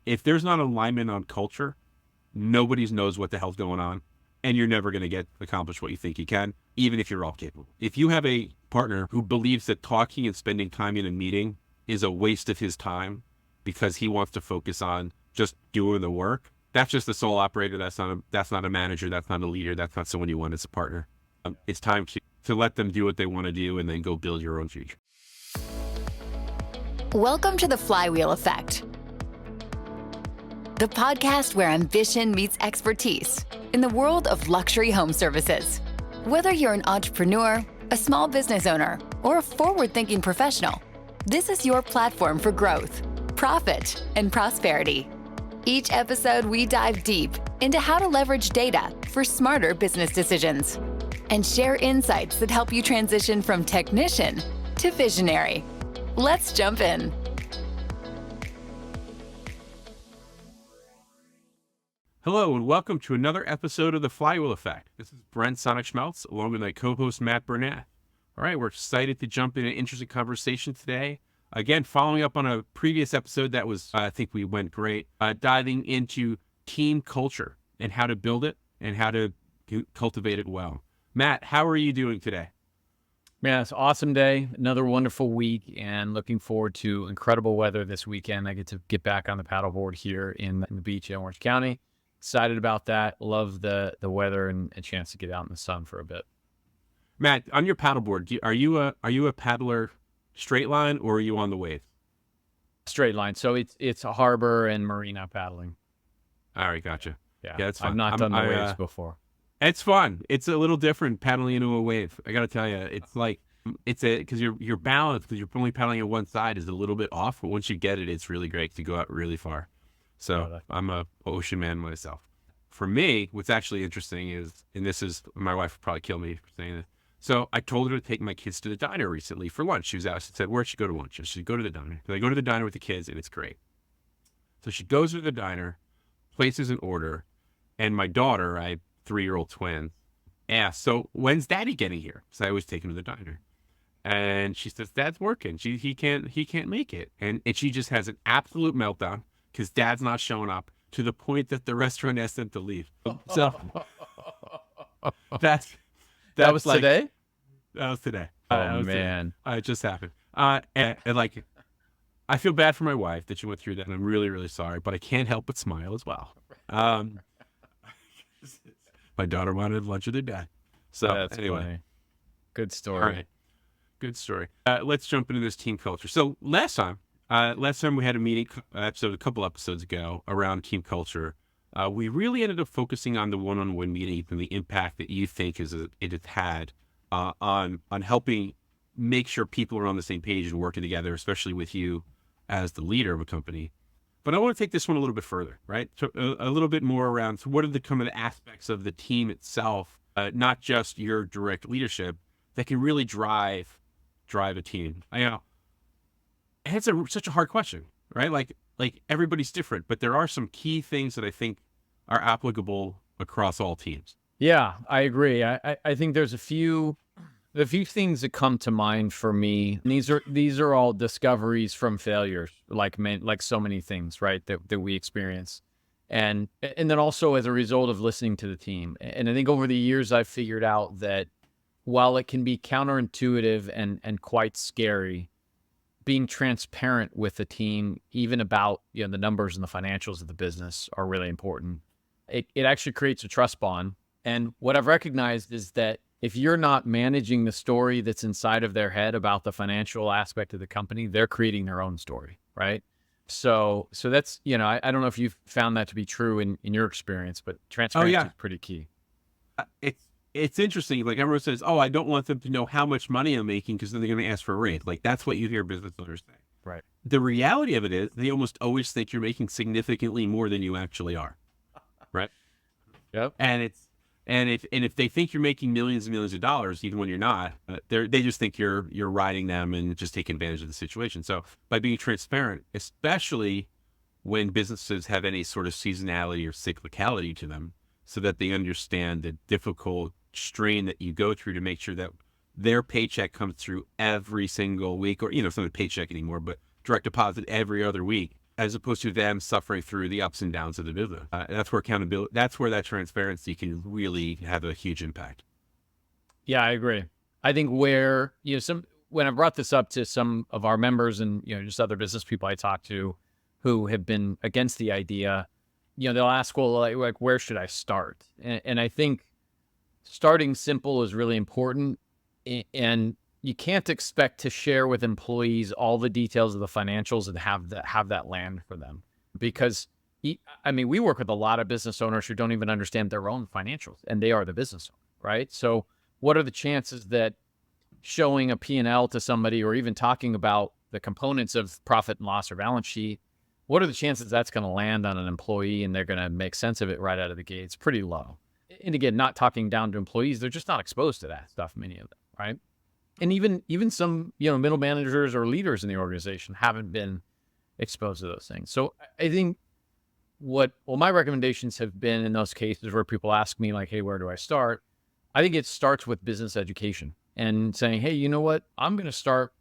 if there's not alignment on culture, nobody knows what the hell's going on, and you're never going to get accomplished what you think you can, even if you're all capable. If you have a partner who believes that talking and spending time in a meeting is a waste of his time because he wants to focus on just doing the work, that's just a sole operator. That's not a manager. That's not a leader. That's not someone you want as a partner. It's time to let them do what they want to do and then go build your own future. Welcome to the FlyWheel Effect, the podcast where ambition meets expertise in the world of luxury home services. Whether you're an entrepreneur, a small business owner, or a forward-thinking professional, this is your platform for growth, profit, and prosperity. Each episode, we dive deep into how to leverage data for smarter business decisions and share insights that help you transition from technician to visionary. Let's jump in. Hello, and welcome to another episode of the FlyWheel Effect. This is Brent Sonnek-Schmelz, along with my co-host, Matt Bernath. All right, we're excited to jump into an interesting conversation today. Again, following up on a previous episode that was, I think we went great, diving into team culture and how to build it and how to cultivate it well. Matt, how are you doing today? Man, it's an awesome day, another wonderful week, and looking forward to incredible weather this weekend. I get back on the paddleboard here in the beach in Orange County. Excited about that. Love the weather and a chance to get out in the sun for a bit. Matt, on your paddleboard, are you a paddler straight line or are you on the wave? Straight line. So it's a harbor and marina paddling. All right, gotcha. Yeah, it's fun. I've not done the waves before. It's fun. It's a little different paddling into a wave. I got to tell you, it's like because your balance, because you're only paddling on one side, is a little bit off. But once you get it, it's really great to go out really far. So I'm a ocean man myself. For me, what's actually interesting is, and this is, my wife would probably kill me for saying this. So I told her to take my kids to the diner recently for lunch. She was out. She said, "Where'd she go to lunch?" She said, "Go to the diner." So I go to the diner with the kids, and it's great. So she goes to the diner, places an order, and my daughter, I have 3-year-old twins, asked, "So when's Daddy getting here?" So I always take him to the diner, and she says, "Dad's working. He can't make it," and she just has an absolute meltdown because Dad's not showing up, to the point that the restaurant asked them to leave. So that was like, today? That was today. Oh, man. It just happened. And like, I feel bad for my wife that she went through that, and I'm really, really sorry, but I can't help but smile as well. My daughter wanted lunch with her dad. So That's anyway. funny. Good story. All right. Good story. Let's jump into this team culture. So last time we had a meeting episode a couple episodes ago around team culture. We really ended up focusing on the one-on-one meeting and the impact that you think it has had on helping make sure people are on the same page and working together, especially with you as the leader of a company. But I want to take this one a little bit further, right? So a little bit more around, so what are the kind of aspects of the team itself, not just your direct leadership, that can really drive a team? I know it's such a hard question, right? Like everybody's different, but there are some key things that I think are applicable across all teams. Yeah, I agree. I think there's a few things that come to mind for me. And these are all discoveries from failures, like so many things, right, that we experience. And then also as a result of listening to the team. And I think over the years, I've figured out that while it can be counterintuitive and quite scary, being transparent with the team, even about the numbers and the financials of the business, are really important. It actually creates a trust bond. And what I've recognized is that if you're not managing the story that's inside of their head about the financial aspect of the company, they're creating their own story, right? So that's, I don't know if you've found that to be true in your experience, but transparency is pretty key. It's interesting. Like, everyone says, "Oh, I don't want them to know how much money I'm making because then they're going to ask for a raise." Like, that's what you hear business owners say. Right. The reality of it is they almost always think you're making significantly more than you actually are. Right. Yep. And if they think you're making millions and millions of dollars, even when you're not, they just think you're riding them and just taking advantage of the situation. So by being transparent, especially when businesses have any sort of seasonality or cyclicality to them, so that they understand the difficult strain that you go through to make sure that their paycheck comes through every single week, or, it's not a paycheck anymore, but direct deposit every other week, as opposed to them suffering through the ups and downs of the business. That's where accountability, that's where that transparency can really have a huge impact. Yeah, I agree. I think where, when I brought this up to some of our members and, just other business people I talk to who have been against the idea, they'll ask, well, like where should I start? And I think starting simple is really important. And you can't expect to share with employees all the details of the financials and have that land for them. Because, we work with a lot of business owners who don't even understand their own financials, and they are the business owner, right? So what are the chances that showing a P&L to somebody, or even talking about the components of profit and loss or balance sheet, what are the chances that's going to land on an employee and they're going to make sense of it right out of the gate? It's pretty low. And again, not talking down to employees, they're just not exposed to that stuff, many of them, right? And even some, middle managers or leaders in the organization haven't been exposed to those things. So I think my recommendations have been in those cases where people ask me like, hey, where do I start? I think it starts with business education and saying, hey, you know what? I'm going to start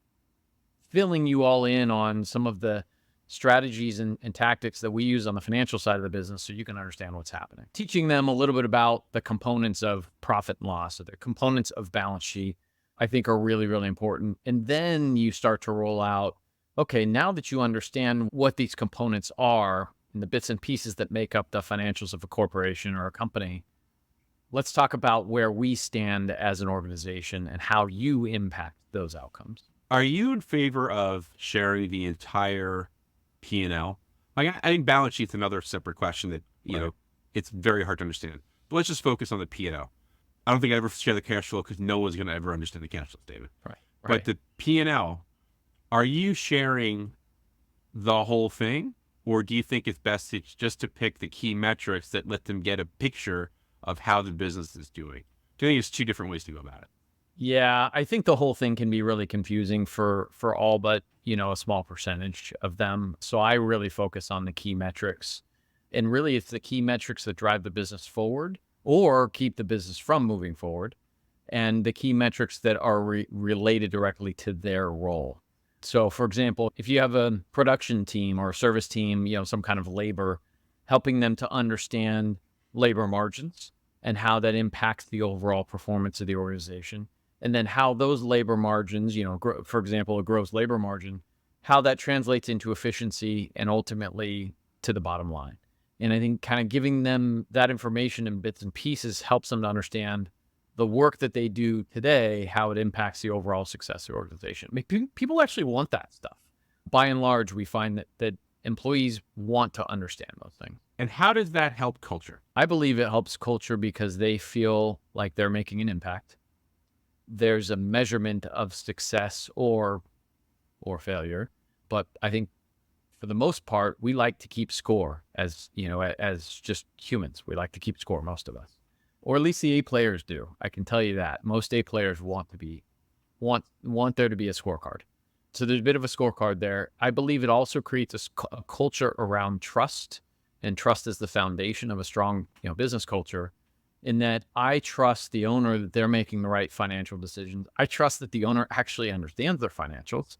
filling you all in on some of the strategies and tactics that we use on the financial side of the business so you can understand what's happening. Teaching them a little bit about the components of profit and loss, or the components of balance sheet, I think are really, really important. And then you start to roll out, okay, now that you understand what these components are and the bits and pieces that make up the financials of a corporation or a company, let's talk about where we stand as an organization and how you impact those outcomes. Are you in favor of sharing the entire P&L? Like, I think balance sheet's another separate question that, it's very hard to understand. But let's just focus on the P&L. I don't think I ever share the cash flow because no one's going to ever understand the cash flow statement. Right. But the P&L, are you sharing the whole thing? Or do you think it's best to pick the key metrics that let them get a picture of how the business is doing? Do you think it's two different ways to go about it? Yeah, I think the whole thing can be really confusing for all but, a small percentage of them. So I really focus on the key metrics. And really, it's the key metrics that drive the business forward or keep the business from moving forward, and the key metrics that are related directly to their role. So, for example, if you have a production team or a service team, some kind of labor, helping them to understand labor margins and how that impacts the overall performance of the organization. And then how those labor margins, for example, a gross labor margin, how that translates into efficiency and ultimately to the bottom line. And I think kind of giving them that information in bits and pieces helps them to understand the work that they do today, how it impacts the overall success of the organization. People actually want that stuff. By and large, we find that employees want to understand those things. And how does that help culture? I believe it helps culture because they feel like they're making an impact. There's a measurement of success or failure, but I think for the most part, we like to keep score as just humans. We like to keep score, most of us, or at least the A players do. I can tell you that most A players want there to be a scorecard. So there's a bit of a scorecard there. I believe it also creates a culture around trust, and trust is the foundation of a strong, business culture. In that I trust the owner that they're making the right financial decisions. I trust that the owner actually understands their financials.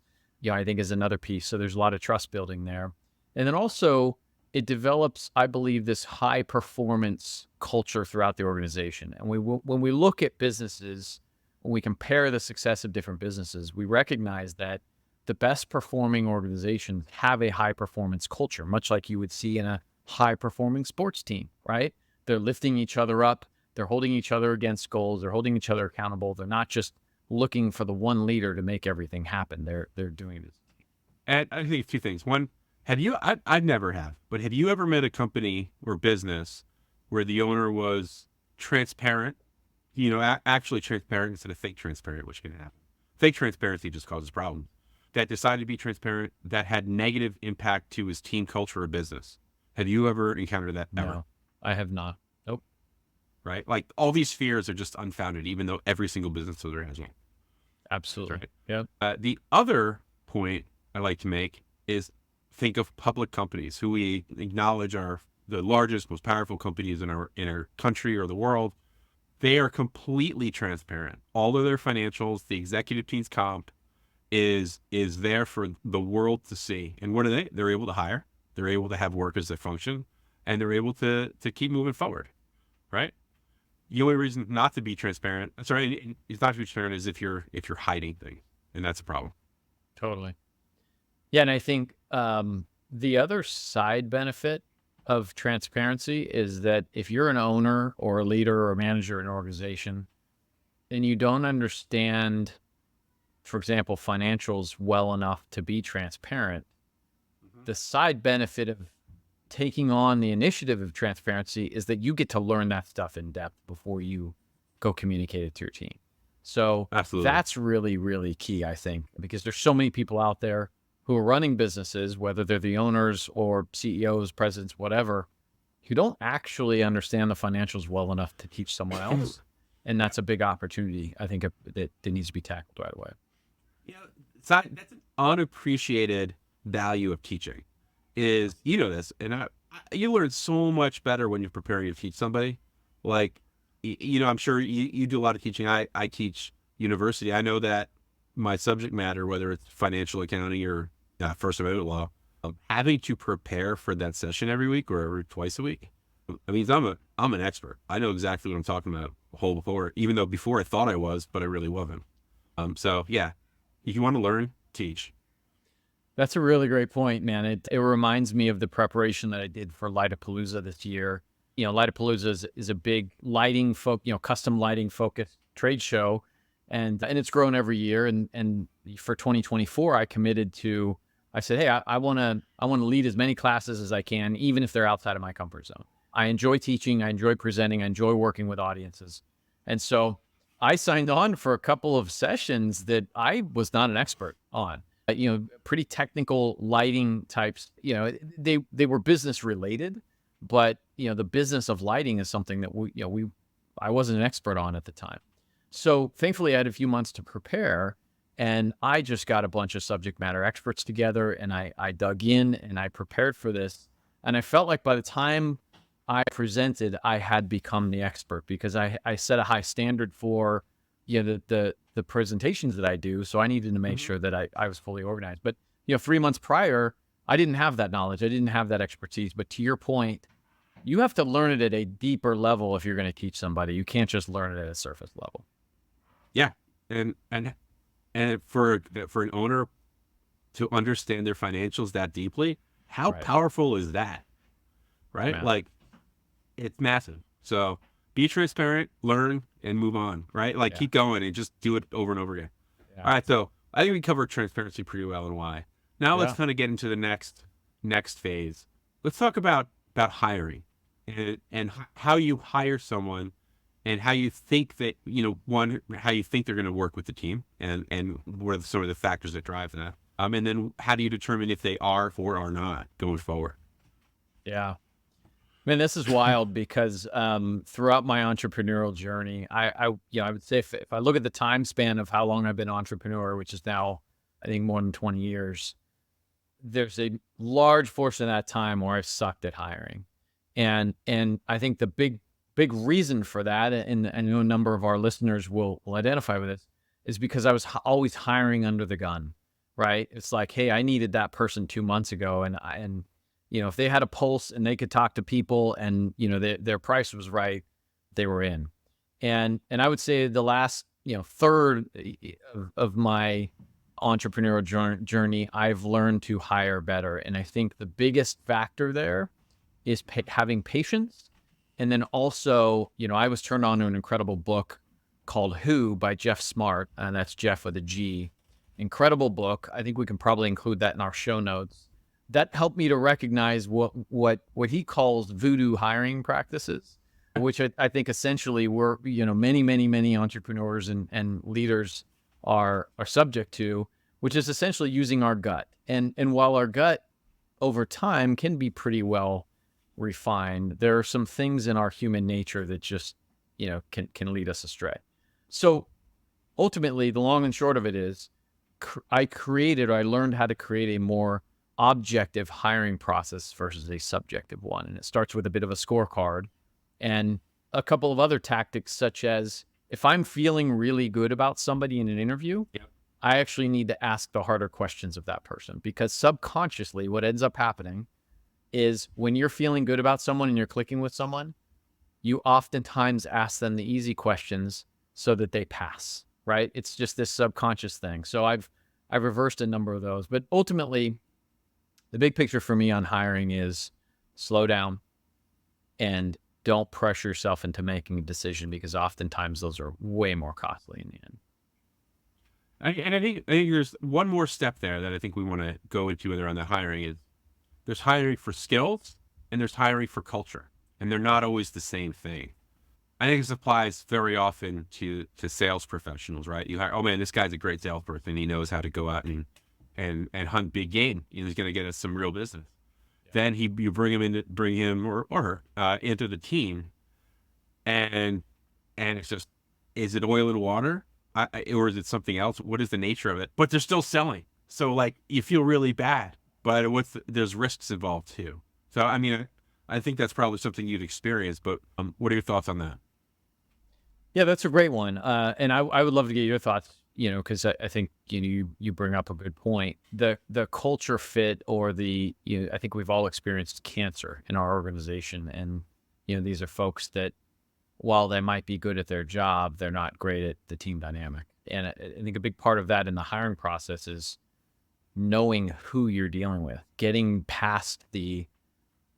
I think is another piece. So there's a lot of trust building there. And then also it develops, I believe, this high performance culture throughout the organization. And when we look at businesses, when we compare the success of different businesses, we recognize that the best performing organizations have a high performance culture, much like you would see in a high performing sports team, right? They're lifting each other up. They're holding each other against goals. They're holding each other accountable. They're not just looking for the one leader to make everything happen. They're doing this. And I think two things. One, I never have, but have you ever met a company or business where the owner was transparent, actually transparent instead of fake transparent, which can happen? Fake transparency just causes problems. That decided to be transparent, that had negative impact to his team culture or business. Have you ever encountered that ever? No, I have not. Nope. Right? Like all these fears are just unfounded, even though every single business owner has one. Absolutely. Right. Yeah. The other point I like to make is think of public companies who we acknowledge are the largest, most powerful companies in our country or the world. They are completely transparent. All of their financials, the executive team's comp is there for the world to see. And what are they? They're able to hire. They're able to have workers that function, and they're able to keep moving forward, right? The only reason not to be transparent, it's not to be transparent, is if you're hiding things, and that's a problem. Totally. Yeah, and I think the other side benefit of transparency is that if you're an owner or a leader or a manager in an organization and you don't understand, for example, financials well enough to be transparent, the side benefit of taking on the initiative of transparency is that you get to learn that stuff in depth before you go communicate it to your team. So Absolutely. that's really, really key, I think, because there's so many people out there who are running businesses, whether they're the owners or CEOs, presidents, whatever, who don't actually understand the financials well enough to teach someone else. And that's a big opportunity, I think, that needs to be tackled right away. Yeah, that's an unappreciated value of teaching. Is, you know this, and you learn so much better when you're preparing to teach somebody. Like, I'm sure you do a lot of teaching. I teach university. I know that my subject matter, whether it's financial accounting or First Amendment law, having to prepare for that session every week or every twice a week, I mean, I'm an expert. I know exactly what I'm talking about before, even though before I thought I was, but I really wasn't. So yeah, if you want to learn, teach. That's a really great point, man. It reminds me of the preparation that I did for Lightapalooza this year. Lightapalooza is a big lighting, custom lighting focused trade show, and it's grown every year. And for 2024, I said, hey, I want to lead as many classes as I can, even if they're outside of my comfort zone. I enjoy teaching, I enjoy presenting, I enjoy working with audiences, and so I signed on for a couple of sessions that I was not an expert on. Pretty technical lighting types. They were business related, but the business of lighting is something that I wasn't an expert on at the time. So thankfully, I had a few months to prepare, and I just got a bunch of subject matter experts together, and I dug in and I prepared for this, and I felt like by the time I presented, I had become the expert because I set a high standard for the presentations that I do. So I needed to make sure that I was fully organized. But 3 months prior, I didn't have that knowledge. I didn't have that expertise. But to your point, you have to learn it at a deeper level if you're going to teach somebody. You can't just learn it at a surface level. Yeah, and for an owner to understand their financials that deeply, how powerful is that? Right? Man. Like, it's massive. So be transparent, learn, and move on, right? Like, keep going and just do it over and over again. Yeah. All right, so I think we covered transparency pretty well and why. Now let's kind of get into the next phase. Let's talk about hiring and how you hire someone and how you think that, how you think they're going to work with the team and what are some of the factors that drive that. And then how do you determine if they are or are not going forward? Yeah. Man, this is wild because throughout my entrepreneurial journey, I would say if I look at the time span of how long I've been an entrepreneur, which is now, I think, more than 20 years, there's a large portion of that time where I've sucked at hiring. And I think the big reason for that, and I know a number of our listeners will identify with this, is because I was always hiring under the gun, right? It's like, hey, I needed that person 2 months ago, and if they had a pulse and they could talk to people and, their price was right, they were in. And I would say the last, third of my entrepreneurial journey, I've learned to hire better. And I think the biggest factor there is having patience. And then also, I was turned on to an incredible book called Who by Geoff Smart, and that's Jeff with a G. Incredible book. I think we can probably include that in our show notes. That helped me to recognize what he calls voodoo hiring practices, which I think essentially we're, many entrepreneurs and leaders are subject to, which is essentially using our gut. And while our gut over time can be pretty well refined, there are some things in our human nature that just, can lead us astray. So ultimately, the long and short of it is I learned how to create a more objective hiring process versus a subjective one. And it starts with a bit of a scorecard and a couple of other tactics, such as if I'm feeling really good about somebody in an interview, I actually need to ask the harder questions of that person, because subconsciously what ends up happening is when you're feeling good about someone and you're clicking with someone, you oftentimes ask them the easy questions so that they pass, right? It's just this subconscious thing. So I've reversed a number of those, but ultimately the big picture for me on hiring is slow down and don't pressure yourself into making a decision, because oftentimes those are way more costly in the end. I think there's one more step there that I think we want to go into when they're on the hiring is there's hiring for skills and there's hiring for culture, and they're not always the same thing. I think this applies very often to sales professionals, right? You hire, oh man, this guy's a great salesperson. He knows how to go out and hunt big game. He's going to get us some real business. Yeah. Then you bring him or her into the team, and it's just, is it oil and water? Or is it something else? What is the nature of it? But they're still selling. So like you feel really bad, but there's risks involved too. So, I mean, I think that's probably something you'd experience, but what are your thoughts on that? Yeah, that's a great one. And I would love to get your thoughts, because I think, you bring up a good point. The culture fit or I think we've all experienced cancer in our organization. And, these are folks that, while they might be good at their job, they're not great at the team dynamic. And I think a big part of that in the hiring process is knowing who you're dealing with, getting past the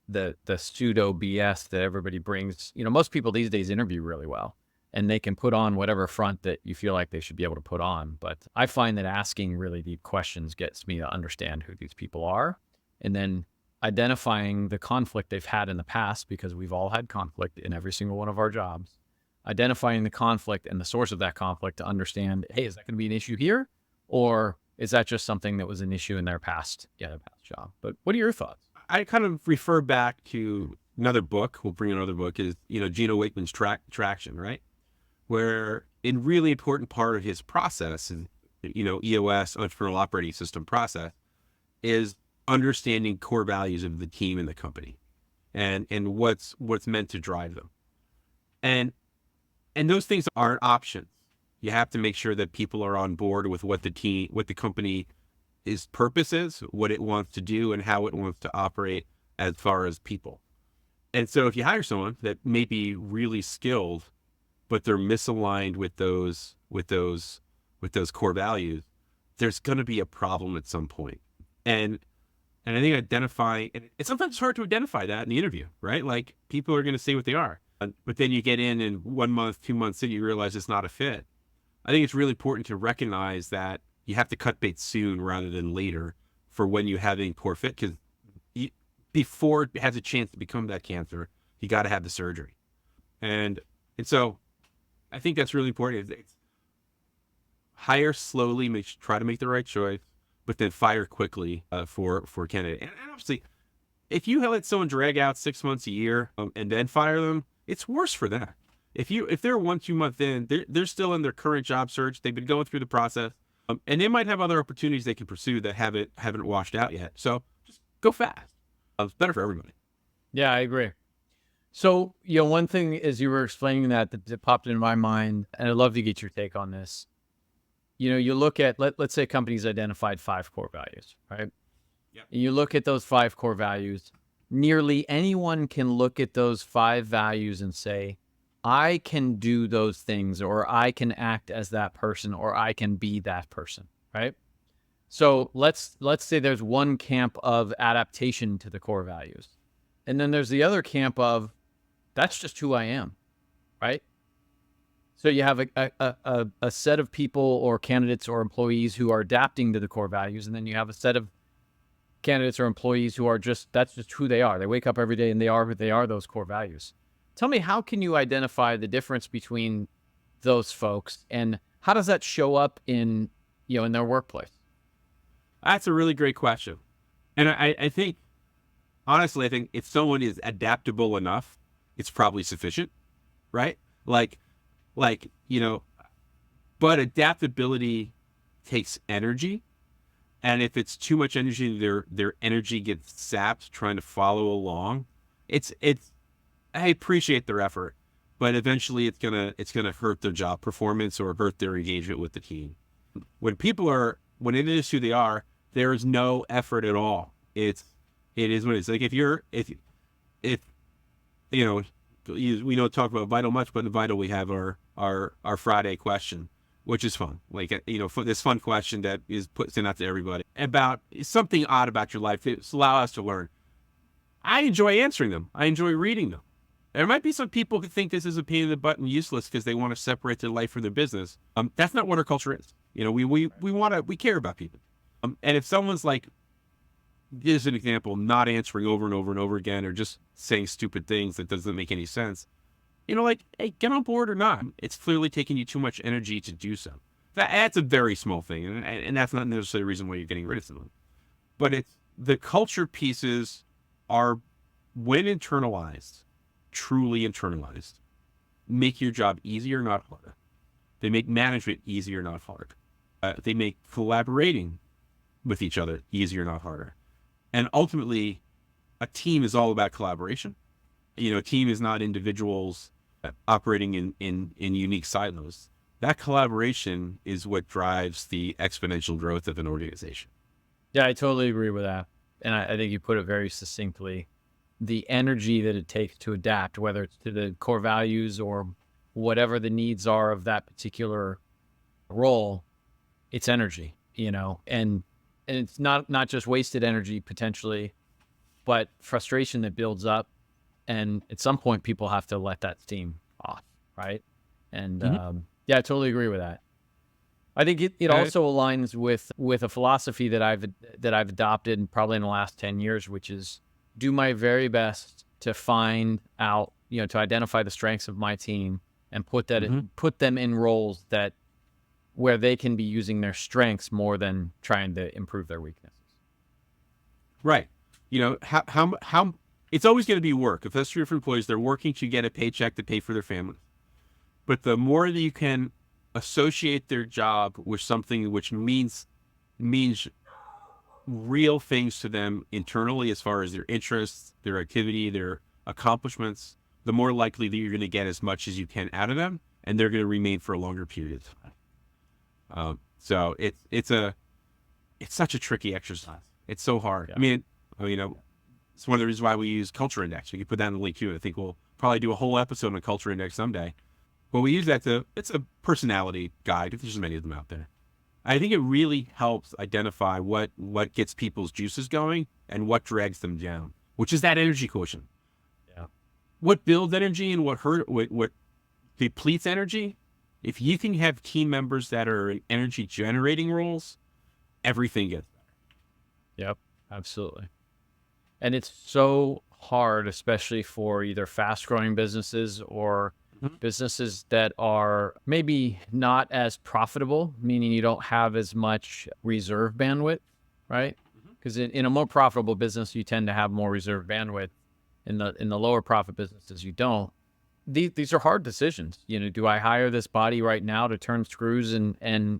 pseudo BS that everybody brings. Most people these days interview really well, and they can put on whatever front that you feel like they should be able to put on. But I find that asking really deep questions gets me to understand who these people are, and then identifying the conflict they've had in the past, because we've all had conflict in every single one of our jobs, identifying the conflict and the source of that conflict to understand, hey, is that going to be an issue here? Or is that just something that was an issue in their past job? But what are your thoughts? I kind of refer back to another book. We'll bring another book is, Gino Wickman's Traction, right? Where a really important part of his process and, EOS, Entrepreneurial Operating System process, is understanding core values of the team and the company and what's meant to drive them. And those things aren't options. You have to make sure that people are on board with what the company its purpose is, what it wants to do, and how it wants to operate as far as people. And so if you hire someone that may be really skilled, but they're misaligned with those core values, there's going to be a problem at some point. And I think and sometimes it's hard to identify that in the interview, right? Like people are going to say what they are, but then you get in and 1 month, 2 months in, you realize it's not a fit. I think it's really important to recognize that you have to cut bait soon rather than later for when you have a poor fit, because before it has a chance to become that cancer, you got to have the surgery. And so I think that's really important. It's hire slowly, try to make the right choice, but then fire quickly for a candidate. And obviously, if you let someone drag out 6 months, a year, and then fire them, it's worse for them. If they're 1-2 months in, they're still in their current job search. They've been going through the process, and they might have other opportunities they can pursue that haven't washed out yet. So just go fast. It's better for everybody. Yeah, I agree. So, one thing as you were explaining that popped into my mind, and I'd love to get your take on this. You look at, let's say a company's identified 5 core values, right? Yep. And you look at those 5 core values, nearly anyone can look at those 5 values and say, I can do those things, or I can act as that person, or I can be that person, right? So let's say there's one camp of adaptation to the core values. And then there's the other camp of, that's just who I am, right? So you have a set of people or candidates or employees who are adapting to the core values, and then you have a set of candidates or employees who are that's just who they are. They wake up every day and they are who they are, those core values. Tell me, how can you identify the difference between those folks, and how does that show up in their workplace? That's a really great question. And I think, honestly, if someone is adaptable enough, it's probably sufficient, right? But adaptability takes energy. And if it's too much energy, their energy gets sapped trying to follow along. I appreciate their effort, but eventually it's gonna hurt their job performance or hurt their engagement with the team. When it is who they are, there is no effort at all. It's It is what it is. Like if you know, we don't talk about Vital much, but in Vital we have our Friday question, which is fun. Like, for this fun question that is sent out to everybody about something odd about your life. It's allow us to learn. I enjoy answering them. I enjoy reading them. There might be some people who think this is a pain in the butt and useless because they want to separate their life from their business. That's not what our culture is. We care about people. And if someone's like, here's an example, not answering over and over and over again, or just saying stupid things that doesn't make any sense, like, hey, get on board or not. It's clearly taking you too much energy to do so. That's a very small thing, and that's not necessarily the reason why you're getting rid of someone. But it's the culture pieces are, when internalized, truly internalized, make your job easier, not harder. They make management easier, not hard. They make collaborating with each other easier, not harder. And ultimately, a team is all about collaboration. A team is not individuals operating in unique silos. That collaboration is what drives the exponential growth of an organization. Yeah, I totally agree with that. And I think you put it very succinctly. The energy that it takes to adapt, whether it's to the core values or whatever the needs are of that particular role, it's energy, and it's not just wasted energy potentially, but frustration that builds up. And at some point, people have to let that steam off, right? And yeah, I totally agree with that. I think it also aligns with a philosophy that I've adopted probably in the last 10 years, which is do my very best to find out, to identify the strengths of my team and put them in roles where they can be using their strengths more than trying to improve their weaknesses. Right. How it's always going to be work. If that's true for employees, they're working to get a paycheck to pay for their families. But the more that you can associate their job with something which means real things to them internally, as far as their interests, their activity, their accomplishments, the more likely that you're going to get as much as you can out of them, and they're going to remain for a longer period of time. So it's such a tricky exercise. It's so hard. Yeah. It's one of the reasons why we use Culture Index. We can put that in the link too. I think we'll probably do a whole episode on Culture Index someday. But we use that it's a personality guide. There's many of them out there. I think it really helps identify what gets people's juices going and what drags them down, which is that energy quotient. Yeah. What builds energy and what depletes energy. If you can have team members that are in energy generating roles, everything gets better. Yep, absolutely. And it's so hard, especially for either fast growing businesses or businesses that are maybe not as profitable, meaning you don't have as much reserve bandwidth, right? Because in a more profitable business, you tend to have more reserve bandwidth. In the lower profit businesses, you don't. These are hard decisions. Do I hire this body right now to turn screws and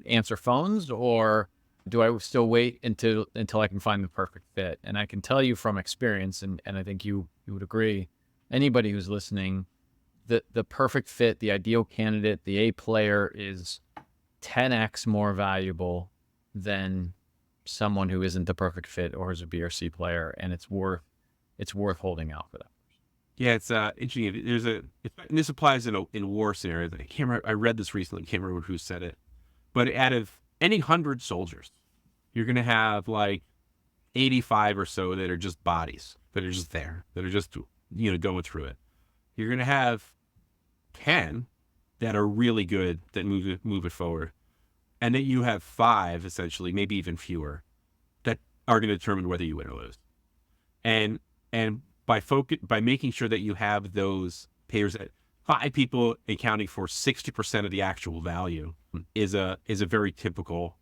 answer phones, or do I still wait until I can find the perfect fit? And I can tell you from experience, and I think you would agree, anybody who's listening, the perfect fit, the ideal candidate, the A player is 10x more valuable than someone who isn't the perfect fit or is a B or C player, and it's worth holding out for that. Yeah, it's interesting. And this applies in war scenarios. I can't remember. I read this recently. I can't remember who said it, but out of any 100 soldiers, you're going to have like 85 or so that are just bodies, that are just there, that are just going through it. You're going to have 10 that are really good, that move it forward, and then you have 5, essentially, maybe even fewer, that are going to determine whether you win or lose. And by making sure that you have those payers, that 5 people accounting for 60% of the actual value is a very typical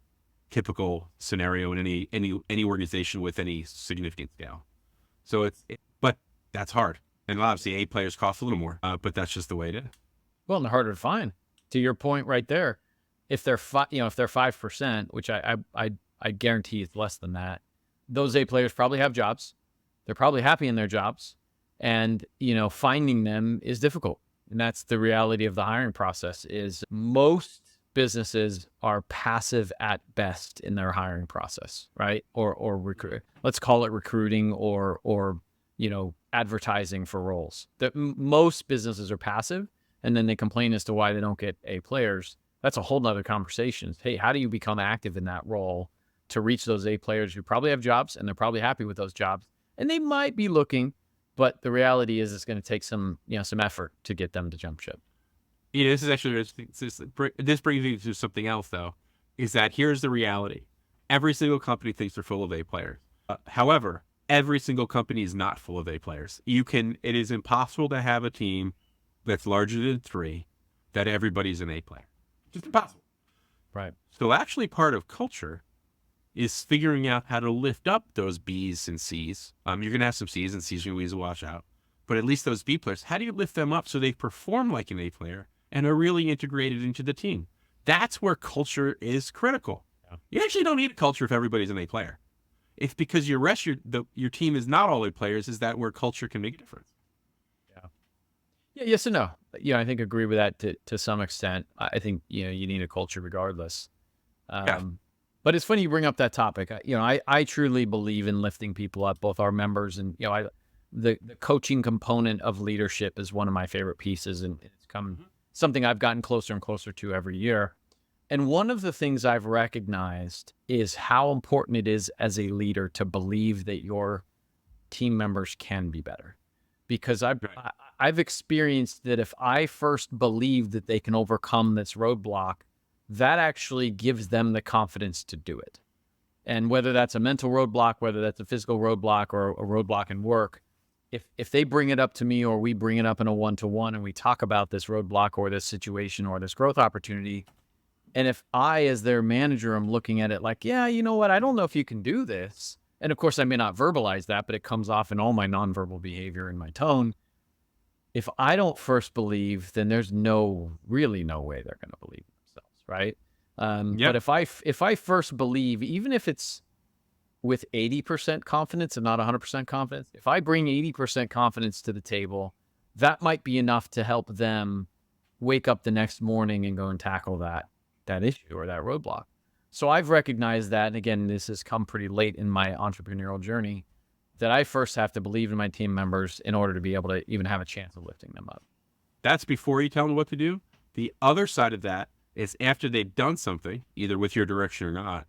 scenario in any organization with any significant scale. So but that's hard. And obviously A players cost a little more, but that's just the way it is. Well, and they're harder to find. To your point right there, if they're 5%, which I guarantee it's less than that, those A players probably have jobs. They're probably happy in their jobs, and finding them is difficult. And that's the reality of the hiring process. Is most businesses are passive at best in their hiring process, right? Or recruit. Let's call it recruiting or advertising for roles. That most businesses are passive, and then they complain as to why they don't get A players. That's a whole nother conversation. Hey, how do you become active in that role to reach those A players who probably have jobs and they're probably happy with those jobs, and they might be looking, but the reality is it's going to take some effort to get them to jump ship. This is actually this brings me to something else, though, is that here's the reality. Every single company thinks they're full of A players. However, every single company is not full of A players. It is impossible to have a team that's larger than 3 that everybody's an A player. Just impossible. Right. So actually part of culture is figuring out how to lift up those B's and C's. You're going to have some C's and C's you're going to watch out. But at least those B players, how do you lift them up so they perform like an A player and are really integrated into the team? That's where culture is critical. Yeah. You actually don't need a culture if everybody's an A player. It's because your team is not all A players. Is that where culture can make a difference? Yeah, yes and no. I think agree with that to some extent. I think you need a culture regardless. But it's funny you bring up that topic. I truly believe in lifting people up, both our members and the coaching component of leadership is one of my favorite pieces, and it's come something I've gotten closer and closer to every year. And one of the things I've recognized is how important it is as a leader to believe that your team members can be better. Because I've experienced that if I first believe that they can overcome this roadblock, that actually gives them the confidence to do it. And whether that's a mental roadblock, whether that's a physical roadblock or a roadblock in work, if they bring it up to me or we bring it up in a one-to-one and we talk about this roadblock or this situation or this growth opportunity, and if I, as their manager, am looking at it like, yeah, you know what, I don't know if you can do this. And of course, I may not verbalize that, but it comes off in all my nonverbal behavior and my tone. If I don't first believe, then there's really no way they're going to believe themselves, right? But if I first believe, even if it's with 80% confidence and not 100% confidence, if I bring 80% confidence to the table, that might be enough to help them wake up the next morning and go and tackle that issue or that roadblock. So I've recognized that, and again, this has come pretty late in my entrepreneurial journey, that I first have to believe in my team members in order to be able to even have a chance of lifting them up. That's before you tell them what to do. The other side of that is after they've done something, either with your direction or not,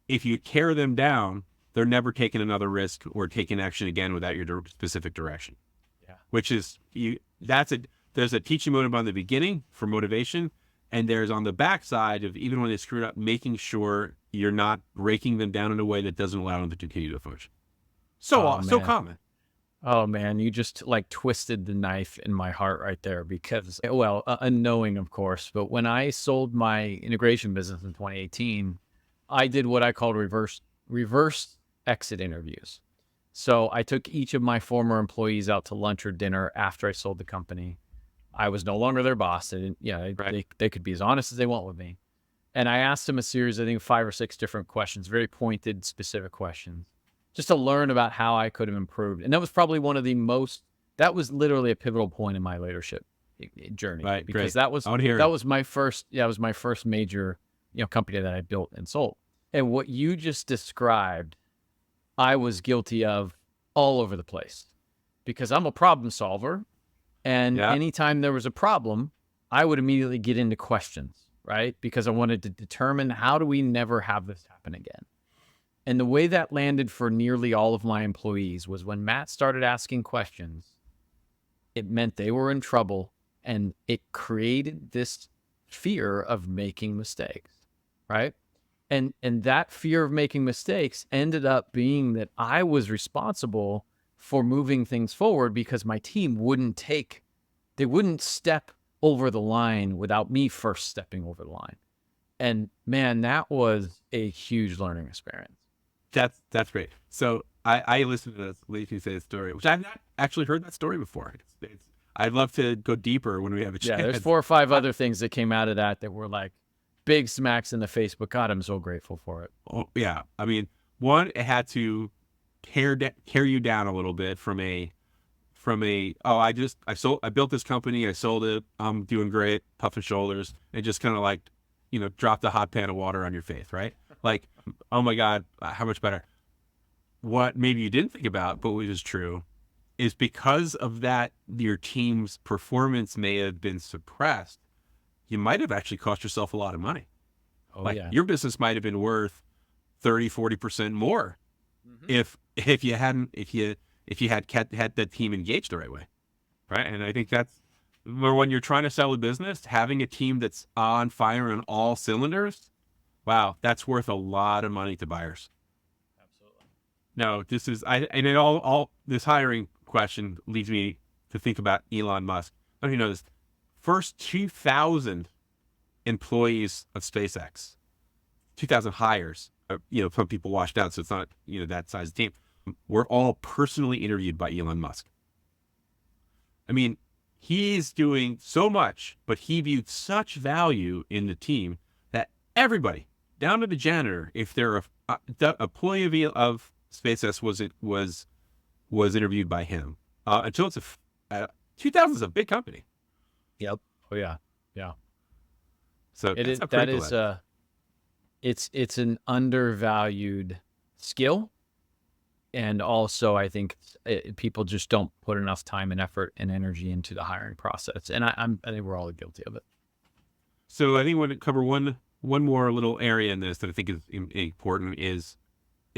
if you tear them down, they're never taking another risk or taking action again without your specific direction. Yeah. Which is, there's a teaching motive on the beginning for motivation, and there's on the backside of even when they screwed up, making sure you're not breaking them down in a way that doesn't allow them to continue to function. So common. Oh man, you just twisted the knife in my heart right there because, unknowing of course, but when I sold my integration business in 2018, I did what I called reverse exit interviews. So I took each of my former employees out to lunch or dinner after I sold the company. I was no longer their boss. They could be as honest as they want with me. And I asked them a series, I think 5 or 6 different questions, very pointed, specific questions, just to learn about how I could have improved. And that was probably that was literally a pivotal point in my leadership journey. Right, because that was my first major, company that I built and sold. And what you just described, I was guilty of all over the place because I'm a problem solver. And anytime there was a problem, I would immediately get into questions, right? Because I wanted to determine, how do we never have this happen again? And the way that landed for nearly all of my employees was when Matt started asking questions, it meant they were in trouble, and it created this fear of making mistakes, right? And that fear of making mistakes ended up being that I was responsible for moving things forward because my team wouldn't step over the line without me first stepping over the line. And man, that was a huge learning experience. That's great. So I listened to this Lacey say story, which I've not actually heard that story before. I'd love to go deeper when we have a chance. Yeah, there's 4 or 5 other things that came out of that were like big smacks in the face, but God, I'm so grateful for it. Oh yeah. I mean, one, it had to tear you down a little bit I built this company, I sold it, I'm doing great, puffing shoulders, and just kind of dropped a hot pan of water on your face, right? Like, oh my God, how much better? What maybe you didn't think about, but which is true, is because of that, your team's performance may have been suppressed. You might have actually cost yourself a lot of money. Oh, Like yeah. your business might have been worth 30-40% more if you had that team engaged the right way, right? And I think that's where, when you're trying to sell a business, having a team that's on fire on all cylinders, wow, that's worth a lot of money to buyers. Absolutely. No, this is and it all this hiring question leads me to think about Elon Musk. I don't even know this. First 2,000 employees of SpaceX, 2,000 hires. Some people washed out, so it's not that size of team. Were all personally interviewed by Elon Musk. I mean, he's doing so much, but he viewed such value in the team that everybody, down to the janitor, if they're a employee of SpaceX, was interviewed by him. Until it's 2,000 is a big company. Yep. Oh yeah. Yeah. So it's an undervalued skill. And also, I think people just don't put enough time and effort and energy into the hiring process. And I think we're all guilty of it. So I think we're going to cover one more little area in this that I think is important is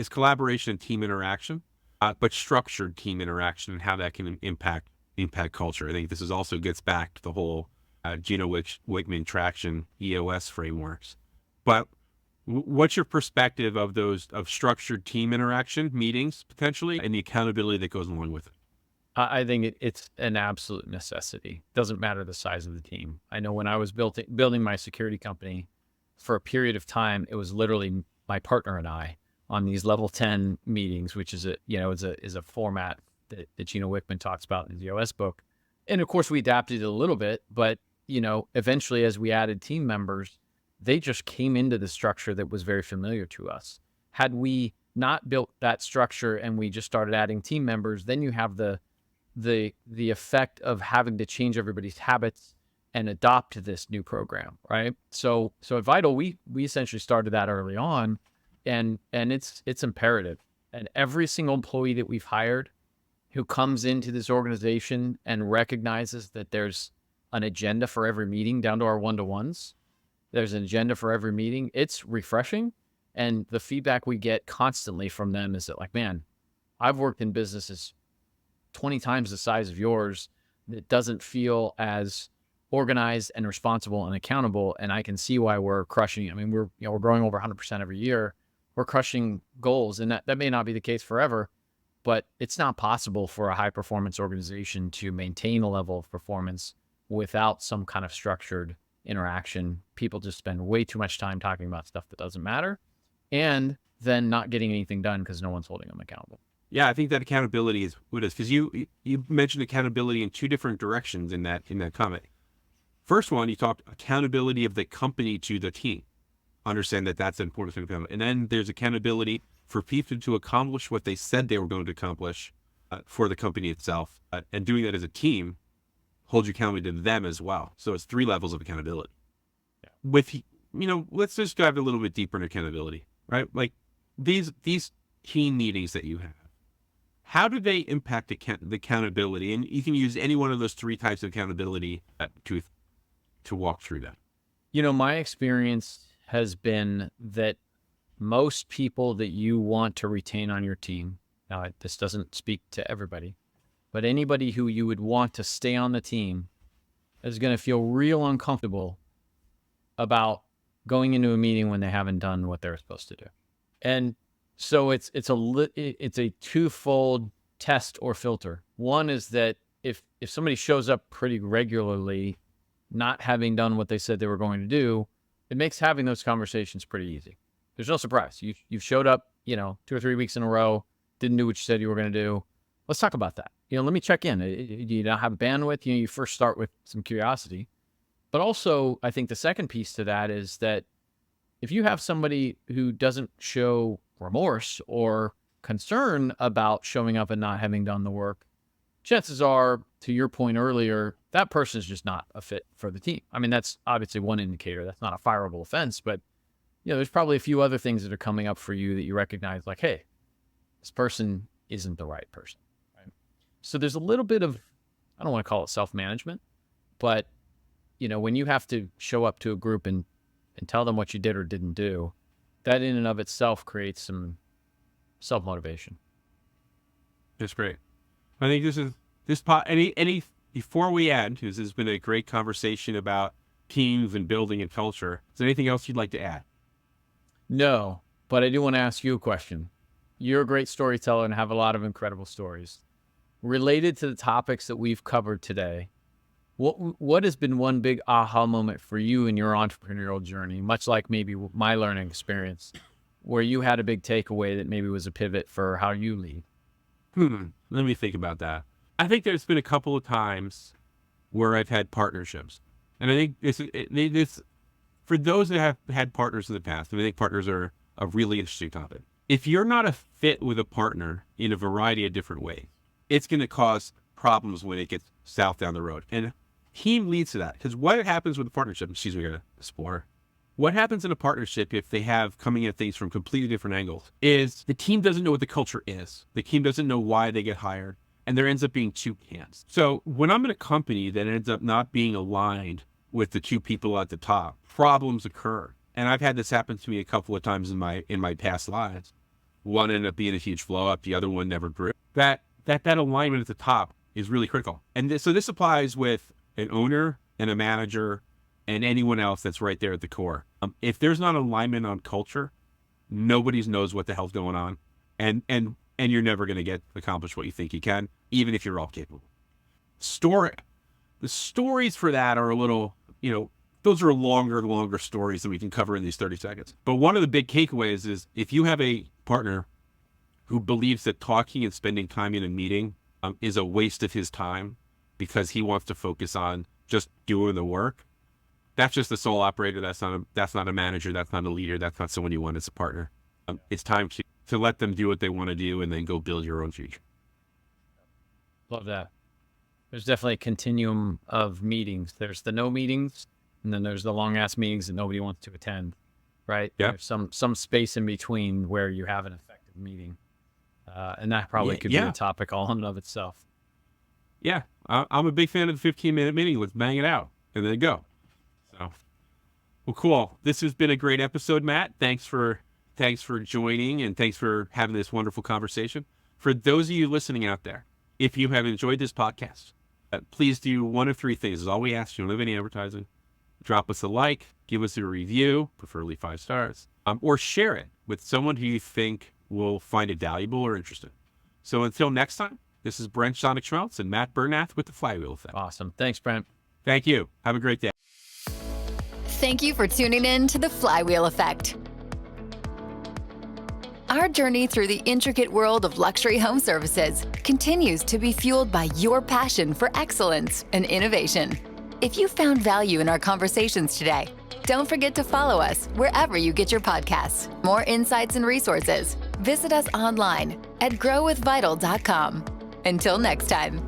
collaboration and team interaction, but structured team interaction and how that can impact culture. I think this also gets back to the whole Gino Wickman traction EOS frameworks. But what's your perspective of structured team interaction meetings potentially and the accountability that goes along with it? I think it's an absolute necessity. Doesn't matter the size of the team. I know when I was building my security company, for a period of time, it was literally my partner and I on these level 10 meetings, which is a format that Gino Wickman talks about in his EOS book. And of course we adapted it a little bit, but eventually as we added team members, they just came into the structure that was very familiar to us. Had we not built that structure and we just started adding team members, then you have the effect of having to change everybody's habits and adopt this new program, right? So at Vital, we essentially started that early on, and it's imperative. And every single employee that we've hired who comes into this organization and recognizes that there's an agenda for every meeting, down to our one-to-ones, there's an agenda for every meeting. It's refreshing. And the feedback we get constantly from them is that, like, man, I've worked in businesses 20 times the size of yours that doesn't feel as organized and responsible and accountable. And I can see why we're crushing. I mean, we're growing over 100% every year. We're crushing goals. And that may not be the case forever, but it's not possible for a high performance organization to maintain a level of performance without some kind of structured interaction. People just spend way too much time talking about stuff that doesn't matter and then not getting anything done because no one's holding them accountable. Yeah, I think that accountability is what it is, because you mentioned accountability in two different directions in that comment. First one, you talked accountability of the company to the team. Understand that that's important thing. And then there's accountability for people to accomplish what they said they were going to accomplish for the company itself. And doing that as a team holds you accountable to them as well. So it's 3 levels of accountability. Yeah. With, let's just dive a little bit deeper into accountability, right? Like these team meetings that you have, how do they impact the accountability? And you can use any one of those 3 types of accountability to walk through that. My experience has been that most people that you want to retain on your team, now this doesn't speak to everybody, but anybody who you would want to stay on the team is going to feel real uncomfortable about going into a meeting when they haven't done what they're supposed to do. And so it's a twofold test or filter. One is that if somebody shows up pretty regularly, not having done what they said they were going to do, it makes having those conversations pretty easy. There's no surprise. You've showed up, 2 or 3 weeks in a row, didn't do what you said you were going to do. Let's talk about that. Let me check in. Do you not have bandwidth? You first start with some curiosity. But also, I think the second piece to that is that if you have somebody who doesn't show remorse or concern about showing up and not having done the work, chances are, to your point earlier, that person is just not a fit for the team. I mean, that's obviously one indicator. That's not a fireable offense, but there's probably a few other things that are coming up for you that you recognize, like, hey, this person isn't the right person. Right? So there's a little bit of, I don't want to call it self-management, but when you have to show up to a group and tell them what you did or didn't do, that in and of itself creates some self-motivation. That's great. I think before we end, because this has been a great conversation about teams and building and culture, is there anything else you'd like to add? No, but I do want to ask you a question. You're a great storyteller and have a lot of incredible stories. Related to the topics that we've covered today, what has been one big aha moment for you in your entrepreneurial journey, much like maybe my learning experience, where you had a big takeaway that maybe was a pivot for how you lead? Let me think about that. I think there's been a couple of times where I've had partnerships. And I think this for those that have had partners in the past, I think partners are a really interesting topic. If you're not a fit with a partner in a variety of different ways, it's going to cause problems when it gets south down the road. And team leads to that. Because what happens with a partnership, what happens in a partnership if they have coming at things from completely different angles is the team doesn't know what the culture is. The team doesn't know why they get hired. And there ends up being two camps. So when I'm in a company that ends up not being aligned with the two people at the top, problems occur. And I've had this happen to me a couple of times in my past lives. One ended up being a huge blow up. The other one never grew. That alignment at the top is really critical. And so this applies with an owner and a manager and anyone else that's right there at the core. If there's not alignment on culture, nobody knows what the hell's going on. And you're never going to accomplish what you think you can, even if you're all capable. The stories for that are a little, those are longer stories that we can cover in these 30 seconds. But one of the big takeaways is if you have a partner who believes that talking and spending time in a meeting is a waste of his time because he wants to focus on just doing the work, that's just the sole operator. That's not a manager. That's not a leader. That's not someone you want as a partner. It's time to let them do what they want to do and then go build your own future. Love that. There's definitely a continuum of meetings. There's the no meetings, and then there's the long ass meetings that nobody wants to attend, right? Yeah. There's some space in between where you have an effective meeting. And that probably could be a topic all in and of itself. Yeah. I'm a big fan of the 15-minute meeting. Let's bang it out and then go. So, well, cool. This has been a great episode, Matt. Thanks for joining and thanks for having this wonderful conversation. For those of you listening out there, if you have enjoyed this podcast, please do one of three things. Is all we ask. You don't have any advertising. Drop us a like, give us a review, preferably 5 stars, or share it with someone who you think will find it valuable or interesting. So until next time, this is Brent Sonnek-Schmelz and Matt Bernath with the FlyWheel Effect. Awesome. Thanks, Brent. Thank you. Have a great day. Thank you for tuning in to the FlyWheel Effect. Our journey through the intricate world of luxury home services continues to be fueled by your passion for excellence and innovation. If you found value in our conversations today, don't forget to follow us wherever you get your podcasts. More insights and resources. Visit us online at growwithvital.com. Until next time.